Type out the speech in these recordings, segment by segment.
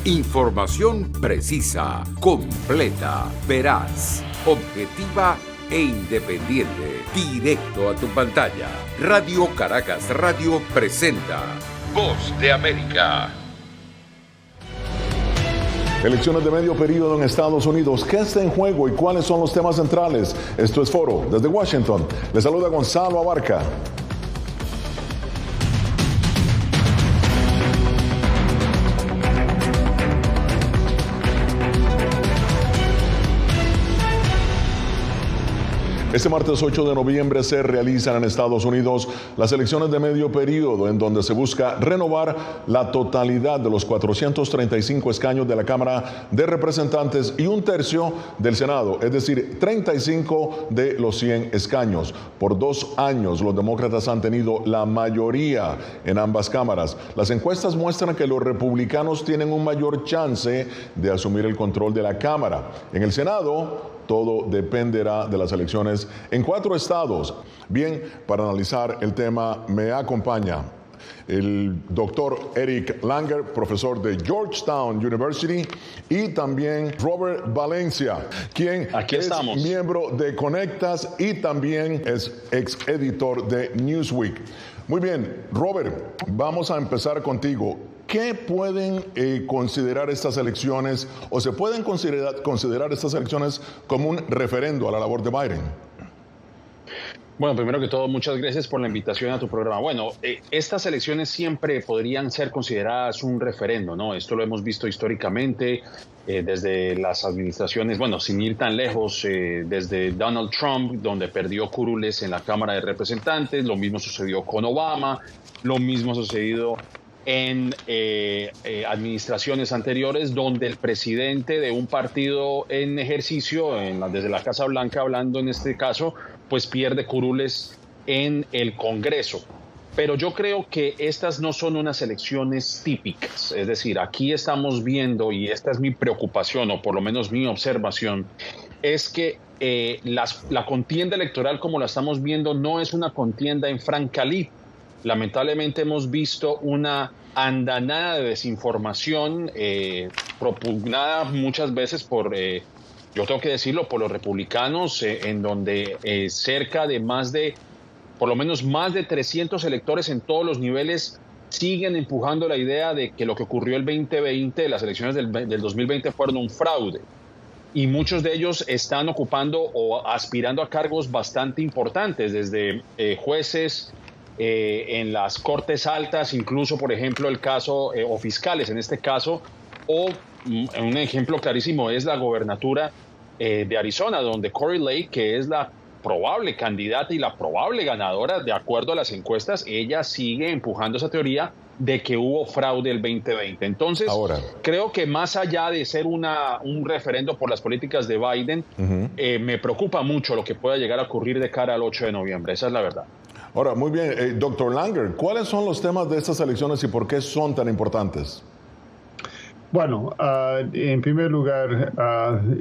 Información precisa, completa, veraz, objetiva e independiente. Directo a tu pantalla. Radio Caracas Radio presenta Voz de América. Elecciones de medio periodo en Estados Unidos. ¿Qué está en juego y cuáles son los temas centrales? Esto es Foro. Desde Washington, le saluda Gonzalo Abarca. Este martes 8 de noviembre se realizan en Estados Unidos las elecciones de medio periodo, en donde se busca renovar la totalidad de los 435 escaños de la Cámara de Representantes y un tercio del Senado, es decir, 35 de los 100 escaños. Por 2 años los demócratas han tenido la mayoría en ambas cámaras. Las encuestas muestran que los republicanos tienen un mayor chance de asumir el control de la Cámara. En el Senado, todo dependerá de las elecciones en 4 estados. Bien, para analizar el tema me acompaña el doctor Eric Langer, profesor de Georgetown University, y también Robert Valencia, quien es miembro de Conectas y también es ex editor de Newsweek. Muy bien, Robert, vamos a empezar contigo. ¿Qué pueden considerar estas elecciones o se pueden considerar estas elecciones como un referendo a la labor de Biden? Bueno, primero que todo, muchas gracias por la invitación a tu programa. Bueno, estas elecciones siempre podrían ser consideradas un referendo, ¿no? Esto lo hemos visto históricamente desde las administraciones, bueno, sin ir tan lejos, desde Donald Trump, donde perdió curules en la Cámara de Representantes, lo mismo sucedió con Obama, lo mismo ha sucedido en administraciones anteriores, donde el presidente de un partido en ejercicio, desde la Casa Blanca hablando en este caso, pues pierde curules en el Congreso. Pero yo creo que estas no son unas elecciones típicas. Es decir, aquí estamos viendo, y esta es mi preocupación, o por lo menos mi observación, es que la contienda electoral como la estamos viendo no es una contienda en franca lid. Lamentablemente hemos visto una andanada de desinformación propugnada muchas veces por, yo tengo que decirlo, por los republicanos, en donde cerca de por lo menos más de 300 electores en todos los niveles siguen empujando la idea de que lo que ocurrió el 2020, las elecciones del 2020 fueron un fraude. Y muchos de ellos están ocupando o aspirando a cargos bastante importantes, desde jueces, en las cortes altas, incluso, por ejemplo, el caso, o fiscales en este caso, o un ejemplo clarísimo es la gobernatura de Arizona, donde Kari Lake, que es la probable candidata y la probable ganadora, de acuerdo a las encuestas, ella sigue empujando esa teoría de que hubo fraude el 2020. Entonces, creo que más allá de ser un referendo por las políticas de Biden, me preocupa mucho lo que pueda llegar a ocurrir de cara al 8 de noviembre. Esa es la verdad. Ahora, muy bien, doctor Langer, ¿cuáles son los temas de estas elecciones y por qué son tan importantes? Bueno, en primer lugar,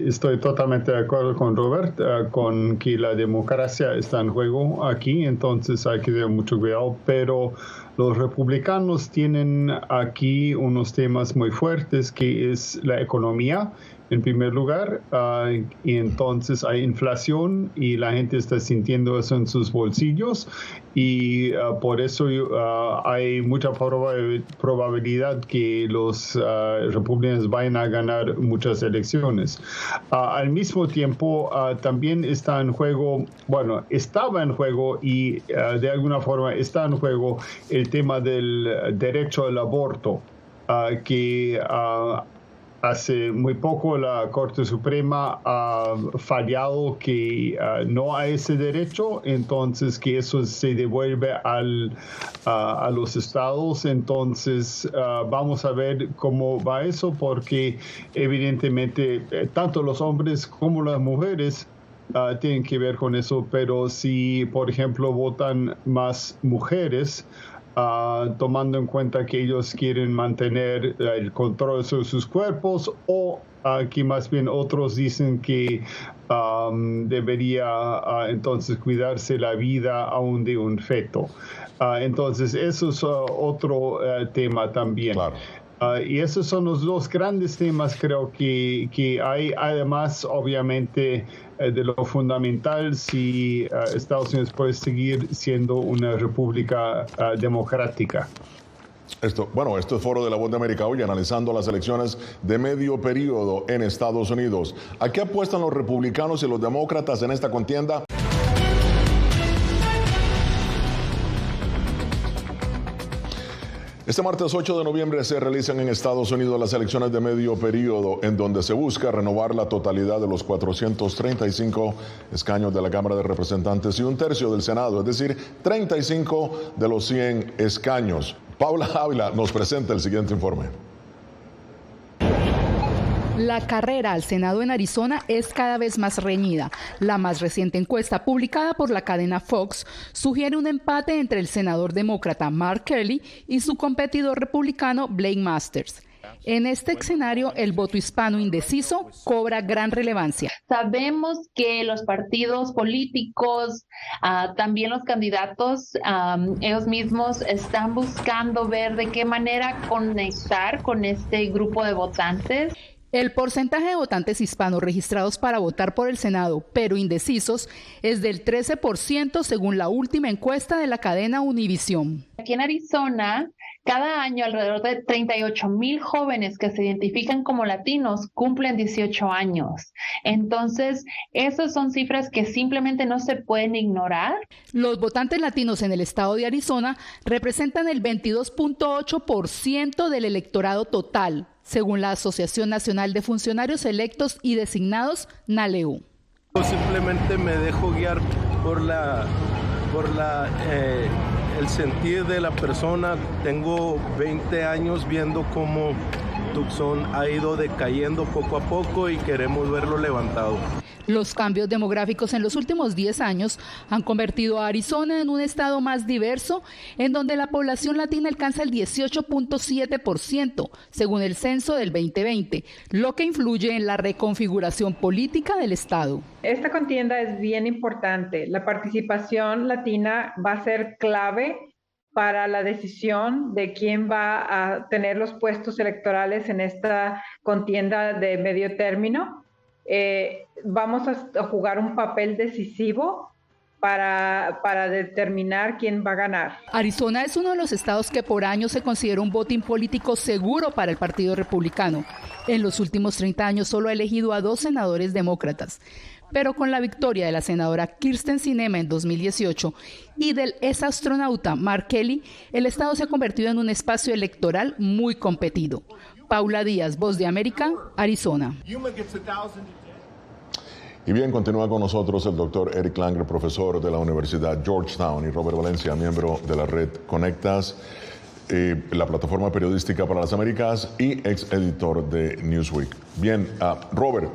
estoy totalmente de acuerdo con Robert, con que la democracia está en juego aquí, entonces hay que tener mucho cuidado, pero los republicanos tienen aquí unos temas muy fuertes, que es la economía, en primer lugar, y entonces hay inflación y la gente está sintiendo eso en sus bolsillos y por eso hay mucha probabilidad que los republicanos vayan a ganar muchas elecciones. Al mismo tiempo, también está en juego, bueno, estaba en juego y de alguna forma está en juego el tema del derecho al aborto, que hace muy poco la Corte Suprema ha fallado que no hay ese derecho, entonces que eso se devuelve a los estados. Entonces vamos a ver cómo va eso, porque evidentemente tanto los hombres como las mujeres tienen que ver con eso, pero si por ejemplo votan más mujeres, tomando en cuenta que ellos quieren mantener el control sobre sus cuerpos, o que más bien otros dicen que debería entonces cuidarse la vida aún de un feto. Entonces eso es otro tema también. Claro. Y esos son los dos grandes temas, creo que hay, además, obviamente, de lo fundamental si Estados Unidos puede seguir siendo una república democrática. Esto es Foro de la Voz de América hoy, analizando las elecciones de medio periodo en Estados Unidos. ¿A qué apuestan los republicanos y los demócratas en esta contienda? Este martes 8 de noviembre se realizan en Estados Unidos las elecciones de medio periodo, en donde se busca renovar la totalidad de los 435 escaños de la Cámara de Representantes y un tercio del Senado, es decir, 35 de los 100 escaños. Paula Ávila nos presenta el siguiente informe. La carrera al Senado en Arizona es cada vez más reñida. La más reciente encuesta publicada por la cadena Fox sugiere un empate entre el senador demócrata Mark Kelly y su competidor republicano Blake Masters. En este escenario, el voto hispano indeciso cobra gran relevancia. Sabemos que los partidos políticos, también los candidatos, ellos mismos están buscando ver de qué manera conectar con este grupo de votantes. El porcentaje de votantes hispanos registrados para votar por el Senado, pero indecisos, es del 13% según la última encuesta de la cadena Univision. Aquí en Arizona, cada año alrededor de 38,000 jóvenes que se identifican como latinos cumplen 18 años. Entonces, esas son cifras que simplemente no se pueden ignorar. Los votantes latinos en el estado de Arizona representan el 22.8% del electorado total, según la Asociación Nacional de Funcionarios Electos y Designados, NALEU. Simplemente me dejo guiar por el sentir de la persona. Tengo 20 años viendo cómo Tucson ha ido decayendo poco a poco y queremos verlo levantado. Los cambios demográficos en los últimos 10 años han convertido a Arizona en un estado más diverso, en donde la población latina alcanza el 18.7%, según el censo del 2020, lo que influye en la reconfiguración política del estado. Esta contienda es bien importante. La participación latina va a ser clave para la decisión de quién va a tener los puestos electorales en esta contienda de medio término. Vamos a jugar un papel decisivo para determinar quién va a ganar. Arizona es uno de los estados que por años se considera un botín político seguro para el Partido Republicano. En los últimos 30 años solo ha elegido a 2 senadores demócratas. Pero con la victoria de la senadora Kyrsten Sinema en 2018 y del exastronauta Mark Kelly, el estado se ha convertido en un espacio electoral muy competido. Paula Díaz, Voz de América, Arizona. Y bien, continúa con nosotros el doctor Eric Langer, profesor de la Universidad Georgetown, y Robert Valencia, miembro de la red Conectas, la plataforma periodística para las Américas y ex editor de Newsweek. Bien, Robert,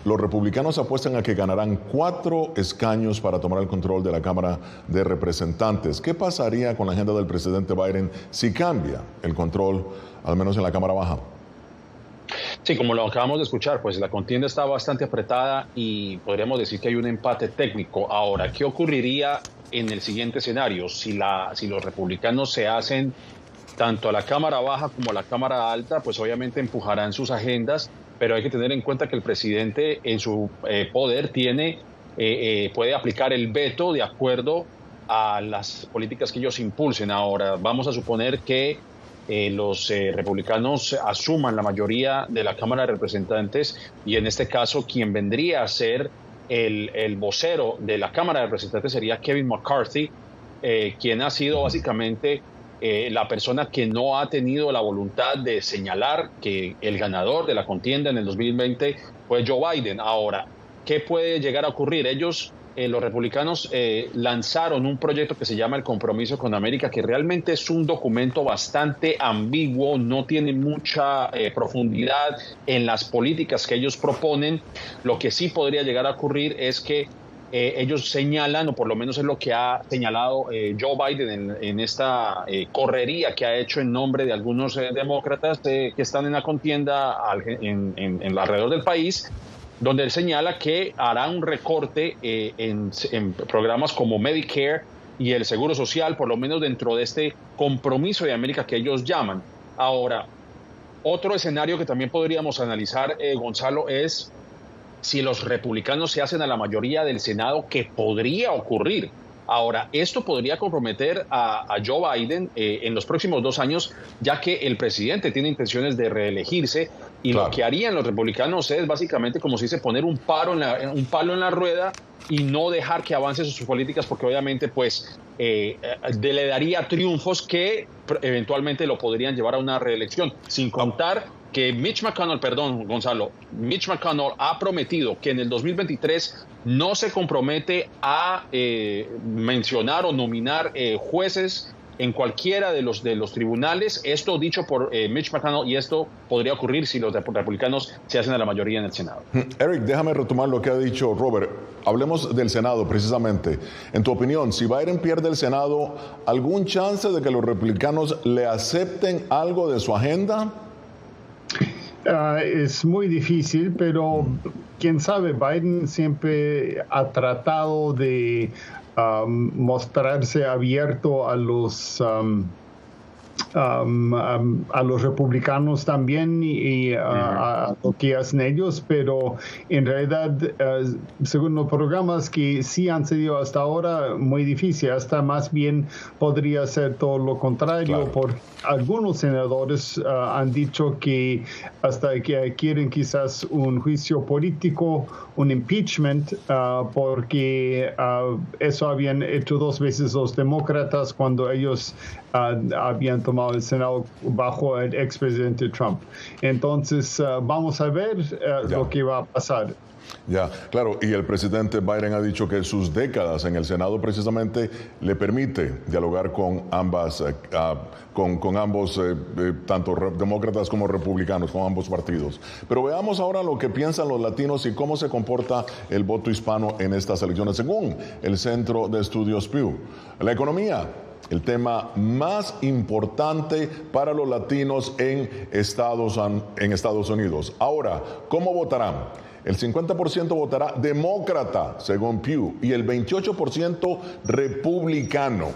los republicanos apuestan a que ganarán 4 escaños para tomar el control de la Cámara de Representantes. ¿Qué pasaría con la agenda del presidente Biden si cambia el control, al menos en la Cámara Baja? Sí, como lo acabamos de escuchar, pues la contienda está bastante apretada y podríamos decir que hay un empate técnico. Ahora, ¿qué ocurriría en el siguiente escenario? Si los republicanos se hacen tanto a la Cámara Baja como a la Cámara Alta, pues obviamente empujarán sus agendas, pero hay que tener en cuenta que el presidente en su poder puede aplicar el veto de acuerdo a las políticas que ellos impulsen. Ahora, vamos a suponer que los republicanos asuman la mayoría de la Cámara de Representantes y en este caso quien vendría a ser el vocero de la Cámara de Representantes sería Kevin McCarthy, quien ha sido básicamente la persona que no ha tenido la voluntad de señalar que el ganador de la contienda en el 2020 fue Joe Biden. Ahora, ¿qué puede llegar a ocurrir? Ellos, los republicanos, lanzaron un proyecto que se llama el Compromiso con América, que realmente es un documento bastante ambiguo, no tiene mucha profundidad en las políticas que ellos proponen. Lo que sí podría llegar a ocurrir es que ellos señalan, o por lo menos es lo que ha señalado Joe Biden en esta correría que ha hecho en nombre de algunos demócratas que están en la contienda alrededor del país, donde él señala que hará un recorte en programas como Medicare y el Seguro Social, por lo menos dentro de este compromiso de América que ellos llaman. Ahora, Otro escenario que también podríamos analizar, Gonzalo, es si los republicanos se hacen a la mayoría del Senado, que podría ocurrir. Ahora, esto podría comprometer a Joe Biden en los próximos 2 años, ya que el presidente tiene intenciones de reelegirse y lo que harían los republicanos es básicamente, como se dice, poner un palo en la rueda y no dejar que avance sus políticas, porque obviamente pues le daría triunfos que eventualmente lo podrían llevar a una reelección, sin contar que Mitch McConnell ha prometido que en el 2023 no se compromete a mencionar o nominar jueces en cualquiera de los tribunales. Esto dicho por Mitch McConnell, y esto podría ocurrir si los republicanos se hacen a la mayoría en el Senado. Eric, déjame retomar lo que ha dicho Robert. Hablemos del Senado precisamente. En tu opinión, si Biden pierde el Senado, ¿algún chance de que los republicanos le acepten algo de su agenda? Es muy difícil, pero quién sabe. Biden siempre ha tratado de mostrarse abierto a los republicanos también y a lo que hacen ellos, pero en realidad, según los programas que sí han sido hasta ahora, muy difícil. Hasta más bien podría ser todo lo contrario, porque algunos senadores han dicho que hasta que quieren quizás un juicio político, un impeachment, porque eso habían hecho 2 veces los demócratas cuando ellos habían tomado el Senado bajo el expresidente Trump. Entonces, vamos a ver lo que va a pasar. Ya, claro, y el presidente Biden ha dicho que sus décadas en el Senado precisamente le permite dialogar con ambos, tanto demócratas como republicanos, con ambos partidos. Pero veamos ahora lo que piensan los latinos y cómo se comporta el voto hispano en estas elecciones, según el Centro de Estudios Pew. La economía, el tema más importante para los latinos en Estados Unidos. Ahora, ¿cómo votarán? El 50% votará demócrata, según Pew, y el 28% republicano.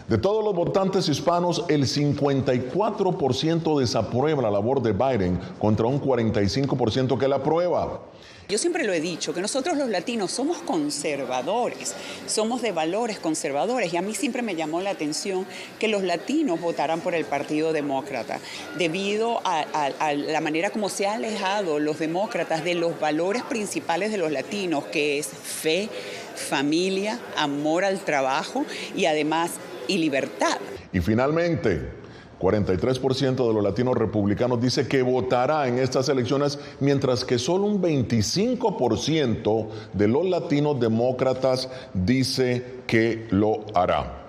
De todos los votantes hispanos, el 54% desaprueba la labor de Biden contra un 45% que la aprueba. Yo siempre lo he dicho, que nosotros los latinos somos conservadores, somos de valores conservadores, y a mí siempre me llamó la atención que los latinos votaran por el Partido Demócrata, debido a la manera como se han alejado los demócratas de los valores principales de los latinos, que es fe, familia, amor al trabajo y además libertad. Y finalmente, 43% de los latinos republicanos dice que votará en estas elecciones, mientras que solo un 25% de los latinos demócratas dice que lo hará.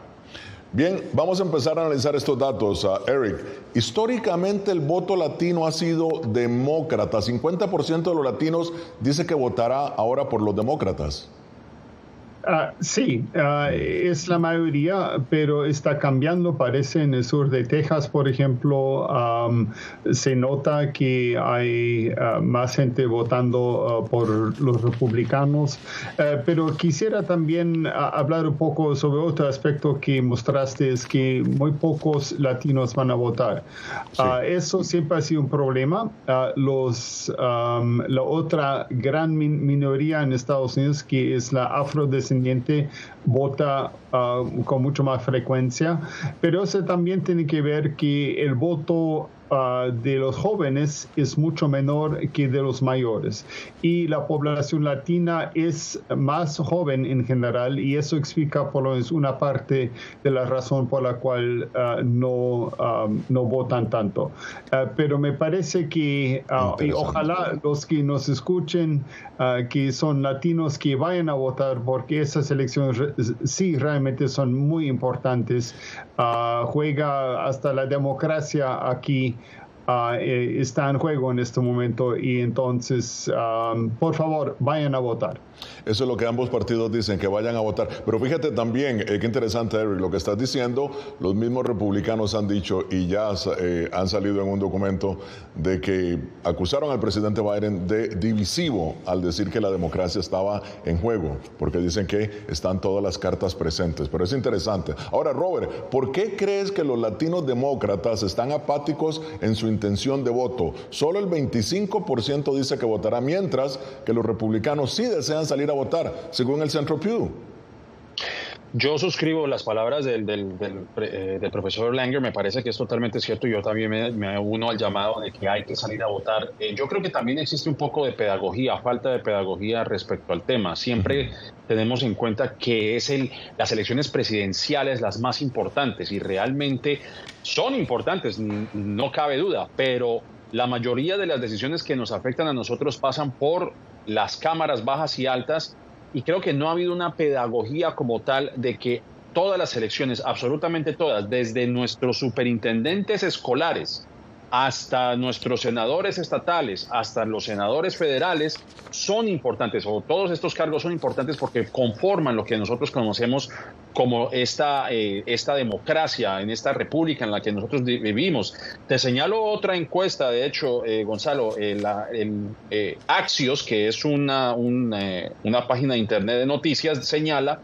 Bien, vamos a empezar a analizar estos datos. Eric, históricamente el voto latino ha sido demócrata. 50% de los latinos dice que votará ahora por los demócratas. Sí, es la mayoría, pero está cambiando, parece. En el sur de Texas, por ejemplo, se nota que hay más gente votando por los republicanos. Pero quisiera también hablar un poco sobre otro aspecto que mostraste, es que muy pocos latinos van a votar. Sí. Eso siempre ha sido un problema. La otra gran minoría en Estados Unidos, que es la afrodescendiente, vota con mucho más frecuencia, pero eso también tiene que ver que el voto de los jóvenes es mucho menor que de los mayores, y la población latina es más joven en general, y eso explica por lo menos una parte de la razón por la cual no votan tanto. Pero me parece que y ojalá los que nos escuchen que son latinos, que vayan a votar, porque esas elecciones sí realmente son muy importantes. Juega hasta la democracia aquí. Está en juego en este momento, y entonces, por favor, vayan a votar. Eso es lo que ambos partidos dicen, que vayan a votar. Pero fíjate también, qué interesante, Eric, lo que estás diciendo. Los mismos republicanos han dicho, y ya han salido en un documento, de que acusaron al presidente Biden de divisivo al decir que la democracia estaba en juego, porque dicen que están todas las cartas presentes. Pero es interesante. Ahora, Robert, ¿por qué crees que los latinos demócratas están apáticos en su intención de voto. Solo el 25% dice que votará, mientras que los republicanos sí desean salir a votar, según el Centro Pew. Yo suscribo las palabras del profesor Langer, me parece que es totalmente cierto. Yo también me uno al llamado de que hay que salir a votar. Yo creo que también existe un poco de pedagogía, falta de pedagogía respecto al tema. Siempre tenemos en cuenta que las elecciones presidenciales las más importantes, y realmente son importantes, no cabe duda, pero la mayoría de las decisiones que nos afectan a nosotros pasan por las cámaras bajas y altas. Y creo que no ha habido una pedagogía como tal de que todas las elecciones, absolutamente todas, desde nuestros superintendentes escolares hasta nuestros senadores estatales, hasta los senadores federales, son importantes, o todos estos cargos son importantes porque conforman lo que nosotros conocemos como esta democracia, en esta república en la que nosotros vivimos. Te señalo otra encuesta, de hecho, Gonzalo, Axios, que es una página de internet de noticias, señala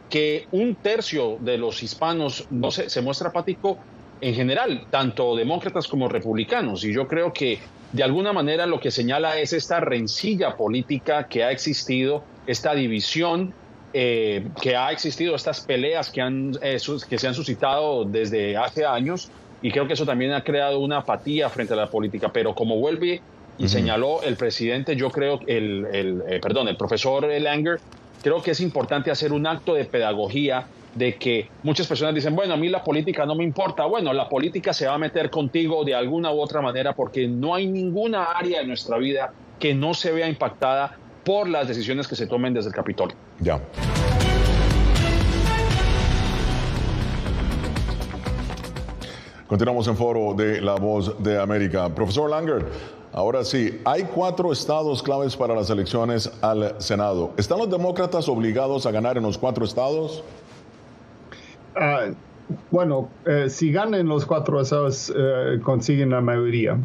que 1/3 de los hispanos se muestra apático en general, tanto demócratas como republicanos, y yo creo que de alguna manera lo que señala es esta rencilla política que ha existido, esta división que ha existido, estas peleas que se han suscitado desde hace años, y creo que eso también ha creado una apatía frente a la política. Pero como vuelve y señaló el presidente, yo creo el profesor Langer, creo que es importante hacer un acto de pedagogía, de que muchas personas dicen, bueno, a mí la política no me importa. Bueno, la política se va a meter contigo de alguna u otra manera, porque no hay ninguna área de nuestra vida que no se vea impactada por las decisiones que se tomen desde el Capitolio. Ya. Continuamos en Foro de La Voz de América. Profesor Langer, ahora sí, hay 4 estados claves para las elecciones al Senado. ¿Están los demócratas obligados a ganar en los 4 estados? Bueno, si ganan los 4 estados, consiguen la mayoría.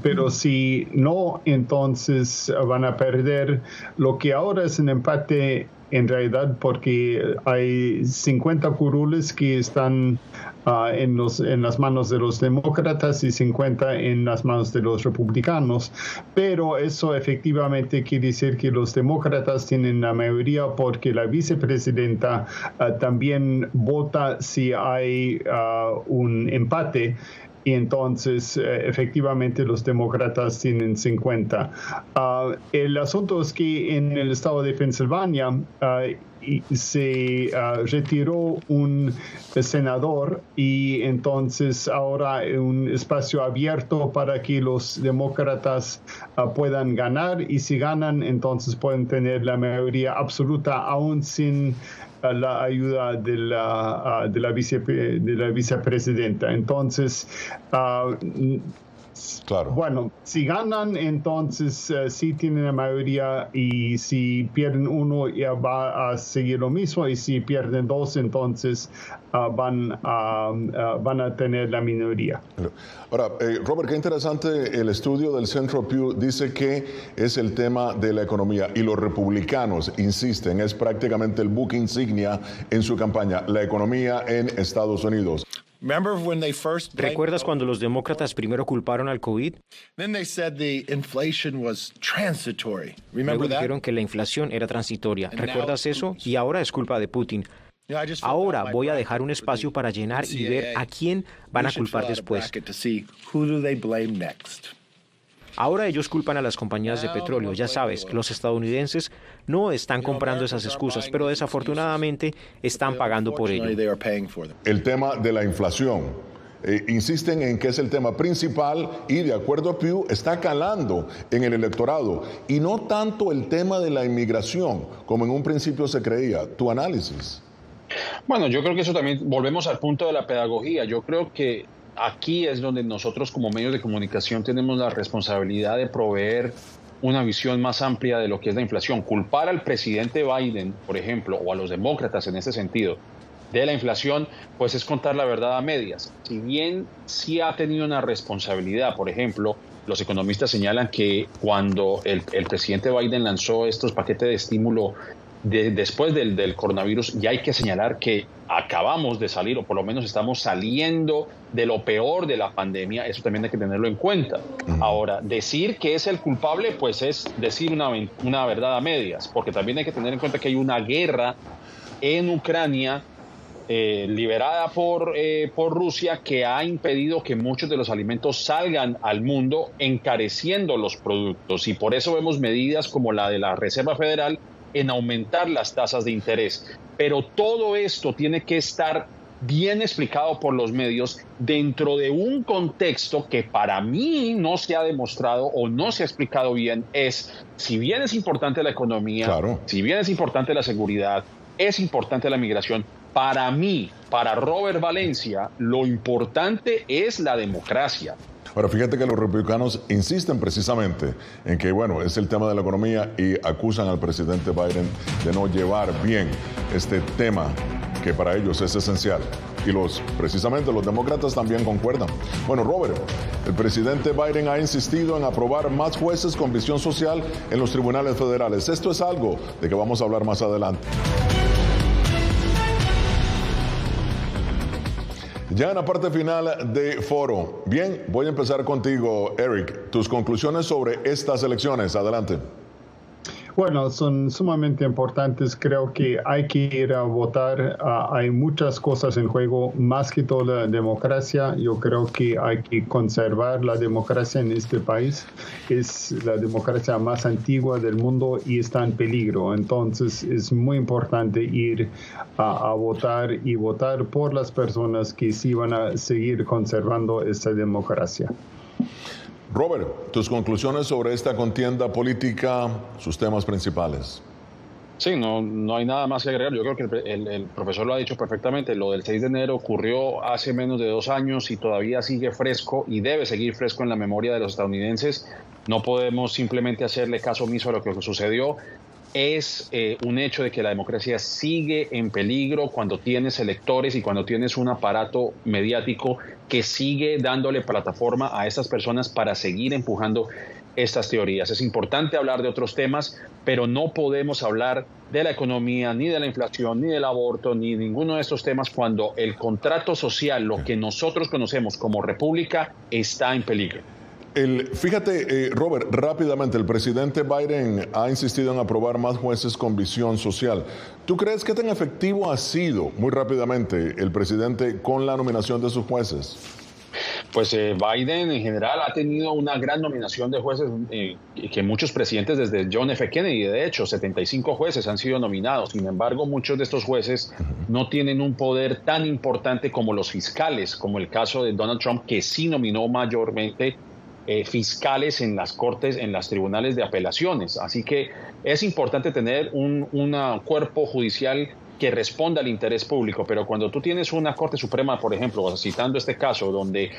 Pero si no, entonces van a perder. Lo que ahora es un empate en realidad, porque hay 50 curules que están en las manos de los demócratas y 50 en las manos de los republicanos. Pero eso efectivamente quiere decir que los demócratas tienen la mayoría, porque la vicepresidenta también vota si hay un empate. Y entonces, efectivamente, los demócratas tienen 50. El asunto es que en el estado de Pensilvania se retiró un senador, y entonces ahora hay un espacio abierto para que los demócratas puedan ganar, y si ganan, entonces pueden tener la mayoría absoluta, aún sin la ayuda de la vicepresidenta. Entonces, claro. Bueno, si ganan, entonces sí tienen la mayoría, y si pierden uno, ya va a seguir lo mismo, y si pierden 2, entonces van a tener la minoría. Ahora, Robert, qué interesante el estudio del Centro Pew. Dice que es el tema de la economía, y los republicanos insisten, es prácticamente el buque insignia en su campaña, la economía en Estados Unidos. ¿Recuerdas cuando los demócratas primero culparon al COVID? Luego dijeron que la inflación era transitoria. ¿Recuerdas eso? Y ahora es culpa de Putin. Ahora voy a dejar un espacio para llenar y ver a quién van a culpar después. Ahora ellos culpan a las compañías de petróleo. Ya sabes, los estadounidenses no están comprando esas excusas, pero desafortunadamente están pagando por ello. El tema de la inflación. Insisten en que es el tema principal, y de acuerdo a Pew está calando en el electorado, y no tanto el tema de la inmigración como en un principio se creía. ¿Tu análisis? Bueno, yo creo que eso también, volvemos al punto de la pedagogía. Yo creo que aquí es donde nosotros como medios de comunicación tenemos la responsabilidad de proveer una visión más amplia de lo que es la inflación. Culpar al presidente Biden, por ejemplo, o a los demócratas en ese sentido, de la inflación, pues es contar la verdad a medias. Si bien sí ha tenido una responsabilidad, por ejemplo, los economistas señalan que cuando el presidente Biden lanzó estos paquetes de estímulo después del coronavirus, y hay que señalar que acabamos de salir, o por lo menos estamos saliendo de lo peor de la pandemia. Eso también hay que tenerlo en cuenta. Ahora, decir que es el culpable, pues es decir una verdad a medias, porque también hay que tener en cuenta que hay una guerra en Ucrania liderada por Rusia, que ha impedido que muchos de los alimentos salgan al mundo, encareciendo los productos, y por eso vemos medidas como la de la Reserva Federal en aumentar las tasas de interés. Pero todo esto tiene que estar bien explicado por los medios dentro de un contexto que para mí no se ha demostrado o no se ha explicado bien. Si bien es importante la economía, claro, si bien es importante la seguridad, es importante la migración, para mí, para Robert Valencia, lo importante es la democracia. Ahora, fíjate que los republicanos insisten precisamente en que, bueno, es el tema de la economía, y acusan al presidente Biden de no llevar bien este tema que para ellos es esencial. Y precisamente los demócratas también concuerdan. Bueno, Robert, el presidente Biden ha insistido en aprobar más jueces con visión social en los tribunales federales. Esto es algo de que vamos a hablar más adelante. Ya en la parte final de Foro. Bien, voy a empezar contigo, Eric. Tus conclusiones sobre estas elecciones. Adelante. Bueno, son sumamente importantes. Creo que hay que ir a votar. Hay muchas cosas en juego, más que todo la democracia. Yo creo que hay que conservar la democracia en este país. Es la democracia más antigua del mundo y está en peligro. Entonces es muy importante ir a votar y votar por las personas que sí van a seguir conservando esta democracia. Robert, tus conclusiones sobre esta contienda política, sus temas principales. Sí, no hay nada más que agregar. Yo creo que el profesor lo ha dicho perfectamente. Lo del 6 de enero ocurrió hace menos de 2 años y todavía sigue fresco y debe seguir fresco en la memoria de los estadounidenses. No podemos simplemente hacerle caso omiso a lo que sucedió. Es un hecho de que la democracia sigue en peligro cuando tienes electores y cuando tienes un aparato mediático que sigue dándole plataforma a estas personas para seguir empujando estas teorías. Es importante hablar de otros temas, pero no podemos hablar de la economía, ni de la inflación, ni del aborto, ni ninguno de estos temas cuando el contrato social, lo que nosotros conocemos como república, está en peligro. Fíjate, Robert, rápidamente, el presidente Biden ha insistido en aprobar más jueces con visión social. ¿Tú crees que tan efectivo ha sido, muy rápidamente, el presidente con la nominación de sus jueces? Pues Biden en general ha tenido una gran nominación de jueces que muchos presidentes desde John F. Kennedy, de hecho, 75 jueces han sido nominados. Sin embargo, muchos de estos jueces no tienen un poder tan importante como los fiscales, como el caso de Donald Trump, que sí nominó mayormente fiscales en las cortes, en los tribunales de apelaciones. Así que es importante tener un cuerpo judicial que responda al interés público, pero cuando tú tienes una Corte Suprema, por ejemplo, citando este caso, donde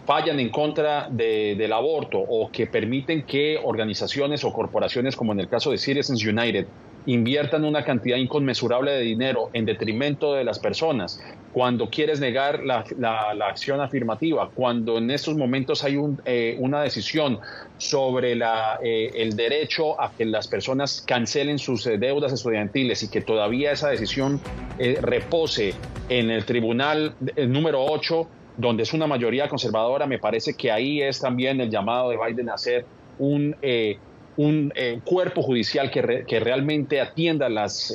fallan en contra del aborto o que permiten que organizaciones o corporaciones, como en el caso de Citizens United, inviertan una cantidad inconmensurable de dinero en detrimento de las personas, cuando quieres negar la acción afirmativa, cuando en estos momentos hay una decisión sobre el derecho a que las personas cancelen sus deudas estudiantiles y que todavía esa decisión repose en el tribunal número 8, donde es una mayoría conservadora, me parece que ahí es también el llamado de Biden a hacer un cuerpo judicial que realmente atienda las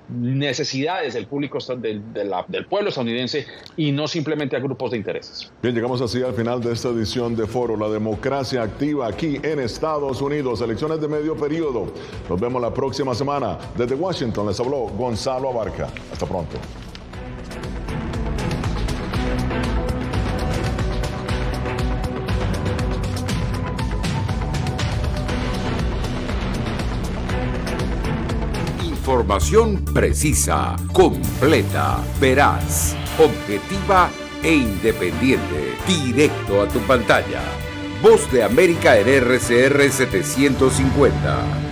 necesidades del público del pueblo estadounidense y no simplemente a grupos de intereses. Bien, llegamos así al final de esta edición de Foro, la democracia activa aquí en Estados Unidos, elecciones de medio periodo. Nos vemos la próxima semana. Desde Washington les habló Gonzalo Abarca. Hasta pronto. Información precisa, completa, veraz, objetiva e independiente. Directo a tu pantalla. Voz de América en RCR 750.